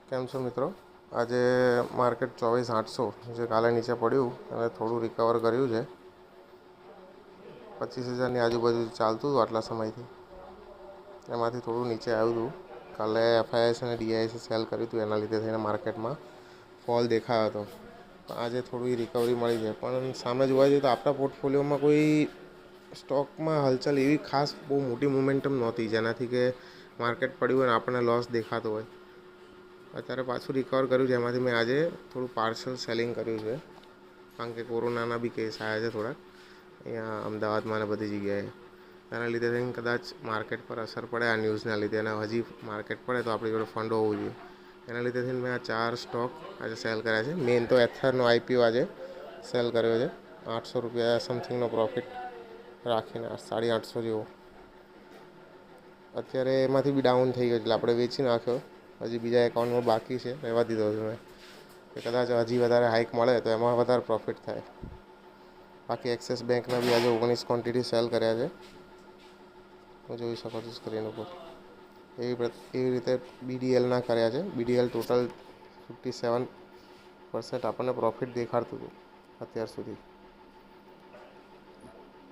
કેમ છો મિત્રો? આજે માર્કેટ 24,800 જે કાલે નીચે પડ્યું અને થોડું રિકવર કર્યું છે. 25,000ની આજુબાજુ ચાલતું હતું આટલા સમયથી, એમાંથી થોડું નીચે આવ્યું હતું. કાલે એફઆઈએસ અને ડીઆઈએસે સેલ કર્યું હતું, એના લીધે થઈને માર્કેટમાં ફોલ દેખાયો હતો. આજે થોડી રિકવરી મળી છે, પણ સામે જોવા જઈએ તો આપણા પોર્ટફોલિયોમાં કોઈ સ્ટોકમાં હલચલ એવી ખાસ બહુ મોટી મોમેન્ટમ નહોતી જેનાથી કે માર્કેટ પડ્યું હોય અને આપણને લોસ દેખાતો હોય. અત્યારે પાછું રિકવર કર્યું છે, એમાંથી મેં આજે થોડું પાર્શલ સેલિંગ કર્યું છે, કારણ કે કોરોનાના બી કેસ આવ્યા છે થોડાક અહીંયા અમદાવાદમાં અને બધી જગ્યાએ. એના લીધે થઈને કદાચ માર્કેટ પર અસર પડે આ ન્યૂઝના લીધે, અને હજી માર્કેટ પડે તો આપણી જોડે ફંડ હોવું જોઈએ. એના લીધે થઈને મેં આ 4 સ્ટોક આજે સેલ કર્યા છે. મેઇન તો એથરનો આઈપીઓ આજે સેલ કર્યો છે, ₹800 સમથિંગનો પ્રોફિટ રાખીને, 850 જેવો. અત્યારે એમાંથી બી ડાઉન થઈ ગયો એટલે આપણે વેચી નાખ્યો. હજી બીજા એકાઉન્ટમાં બાકી છે, રહેવા દીધો છે મેં, કે કદાચ હજી વધારે હાઇક મળે તો એમાં વધારે પ્રોફિટ થાય. બાકી એક્સિસ બેંકના બી આજે 19 ક્વોન્ટિટી સેલ કર્યા છે, હું જોઈ શકો છો સ્ક્રીન ઉપર. એવી રીતે બીડીએલના કર્યા છે. બીડીએલ ટોટલ 57% આપણને પ્રોફિટ દેખાડતું હતું અત્યાર સુધી.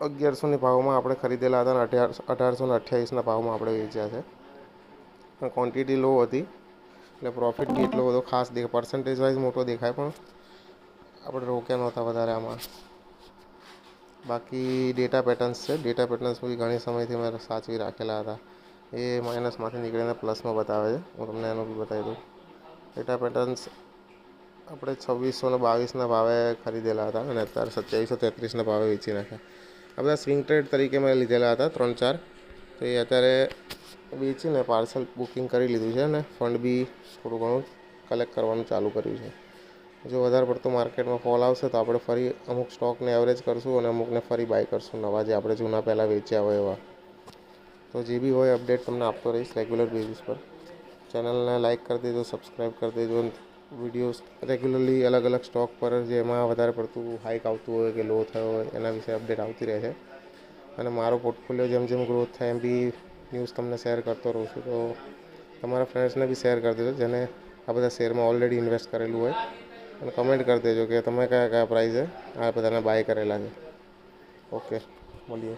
1100ની ભાવમાં આપણે ખરીદેલા હતા અને 1828ના ભાવમાં આપણે વેચ્યા છે. પણ ક્વોન્ટિટી લો હતી એટલે પ્રોફિટ બી એટલો બધો ખાસ પર્સન્ટેજ વાઇઝ મોટો દેખાય, પણ આપણે રોક્યા નહોતા વધારે આમાં. બાકી ડેટા પેટર્ન્સ છે. ડેટા પેટર્ન્સ બી ઘણી સમયથી મેં સાચવી રાખેલા હતા, એ માઇનસમાંથી નીકળીને પ્લસમાં બતાવે છે. હું તમને એનું બી બતાવી દઉં. ડેટા પેટર્ન્સ આપણે 2622ના ભાવે ખરીદેલા હતા અને અત્યારે 2733ના ભાવે વેચી નાખ્યા. આ બધા સ્વિંગ ટ્રેડ તરીકે મેં લીધેલા હતા 3-4, તો એ અત્યારે વેચીને પાર્સલ બુકિંગ કરી લીધું છે અને ફંડ બી થોડું ઘણું કલેક્ટ કરવાનું ચાલુ કર્યું છે. જો વધારે પડતું માર્કેટમાં ફોલ આવશે તો આપણે ફરી અમુક સ્ટોકને એવરેજ કરશું અને અમુકને ફરી બાય કરશું, નવા જે આપણે જૂના પહેલાં વેચ્યા હોય એવા. તો જે બી હોય અપડેટ તમને આપતો રહીશ રેગ્યુલર બેઝિસ પર. ચેનલને લાઇક કરી દેજો, સબસ્ક્રાઈબ કરી દેજો. વિડીયોઝ રેગ્યુલરલી અલગ અલગ સ્ટોક પર જેમાં વધારે પડતું હાઇક આવતું હોય કે લો થયો હોય એના વિશે અપડેટ આવતી રહે છે. અને મારો પોર્ટફોલિયો જેમ જેમ ગ્રોથ થાય એમ બી ન્યૂઝ તમને શેર કરતો રહું છું. તો તમારા ફ્રેન્ડ્સને બી શેર કરી દેજો જેને આ બધા શેરમાં ઓલરેડી ઇન્વેસ્ટ કરેલું હોય, અને કમેન્ટ કરી દેજો કે તમે કયા કયા પ્રાઇઝે આ બધાને બાય કરેલા છે. ઓકે, મળીએ.